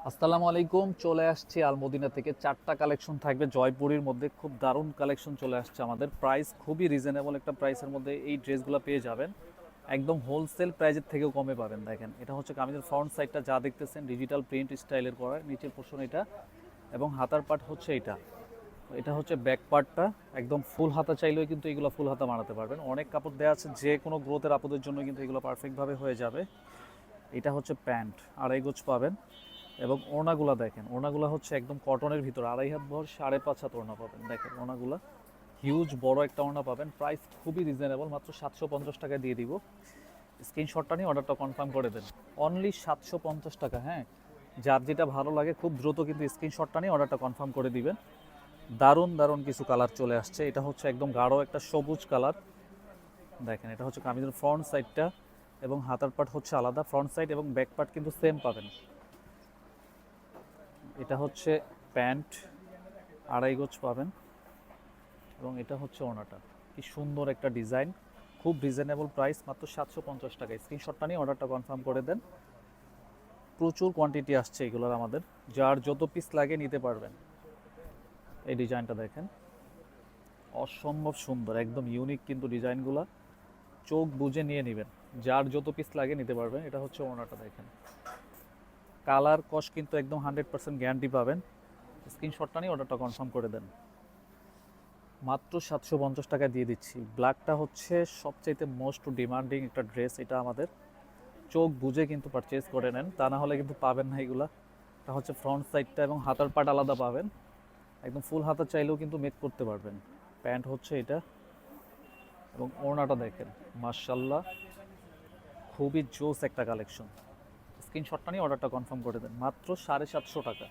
আসসালামু আলাইকুম। চলে আসছি আলমদিনা থেকে। 4টা কালেকশন থাকবে জয়পুরীর মধ্যে। খুব দারুণ কালেকশন চলে আসছে আমাদের। প্রাইস খুবই রিজনেবল একটা প্রাইসের মধ্যে এই ড্রেসগুলো পেয়ে যাবেন। একদম হোলসেল প্রাইজের থেকেও কমে পাবেন। দেখেন, এটা হচ্ছে কামিজের ফ্রন্ট সাইডটা যা দেখতেছেন ডিজিটাল প্রিন্ট স্টাইলের করা, নিচের পোর্শন এটা, এবং হাতার পার্ট হচ্ছে এটা। এটা হচ্ছে ব্যাক পার্টটা। একদম ফুল হাতা চাইলেও কিন্তু এগুলো ফুল হাতা বানাতে পারবেন। অনেক কাপড় দেওয়া আছে, যে কোনো গ্রোথের আপদের জন্য কিন্তু এগুলো পারফেক্টভাবে হয়ে যাবে। এটা হচ্ছে প্যান্ট, আড়াই গজ পাবেন। এবং ওড়নাগুলা দেখেন, ওড়নাগুলা হচ্ছে একদম কটনের ভিতর, আড়াই হাত ভর 5.5 হাত ওড়না পাবেন। দেখেন ওড়নাগুলা হিউজ বড় একটা ওড়না পাবেন। প্রাইস খুবই রিজনেবল, মাত্র 750 টাকা দিয়ে দিব। স্ক্রিনশটটা নিয়ে অর্ডারটা কনফার্ম করে দেন। অনলি 750 টাকা। হ্যাঁ, যার যেটা ভালো লাগে খুব দ্রুত কিন্তু স্ক্রিনশটটা নিয়ে অর্ডারটা কনফার্ম করে দিবেন। দারুণ দারুণ কিছু কালার চলে আসছে। এটা হচ্ছে একদম গাঢ় একটা সবুজ কালার। দেখেন, এটা হচ্ছে কামিজের ফ্রন্ট সাইডটা, এবং হাতার পার্ট হচ্ছে আলাদা। ফ্রন্ট সাইড এবং ব্যাক পার্ট কিন্তু সেম পাবেন। এটা হচ্ছে প্যান্ট, আড়াই গজ পাবেন, এবং এটা হচ্ছে ওড়নাটা। কি সুন্দর একটা ডিজাইন, খুব রিজনেবল প্রাইস, মাত্র 750 টাকা। স্ক্রিনশটটা নিয়ে অর্ডারটা কনফার্ম করে দেন। প্রচুর কোয়ান্টিটি আসছে এগুলোর আমাদের, যার যত পিস লাগে নিতে পারবেন। এই ডিজাইনটা দেখেন, অসম্ভব সুন্দর, একদম ইউনিক কিন্তু ডিজাইনগুলো। চোখ বুজে নিয়ে নেবেন, যার যত পিস লাগে নিতে পারবেন। এটা হচ্ছে ওড়নাটা দেখেন, কালার কস কিন্তু একদম 100% গ্যারান্টি পাবেন। স্ক্রিনশটটা নিয়ে অর্ডারটা কনফার্ম করে দেন। মাত্র 750 টাকা দিয়ে দিচ্ছি। ব্ল্যাকটা হচ্ছে সবচাইতে মোস্ট ডিমান্ডিং একটা ড্রেস। এটা আমাদের চোখ বুঝে কিন্তু পারচেজ করে নেন, তা না হলে কিন্তু পাবেন না এগুলা। এটা হচ্ছে ফ্রন্ট সাইডটা, এবং হাতার পাট আলাদা পাবেন। একদম ফুল হাতা চাইলেও কিন্তু মেক করতে পারবেন। প্যান্ট হচ্ছে এটা, এবং ওড়নাটা দেখেন, মাশাল্লাহ খুবই জোস একটা কালেকশন। স্ক্রিনশটটা নিয়ে অর্ডারটা কনফার্ম করে দেন। মাত্র 750 টাকা।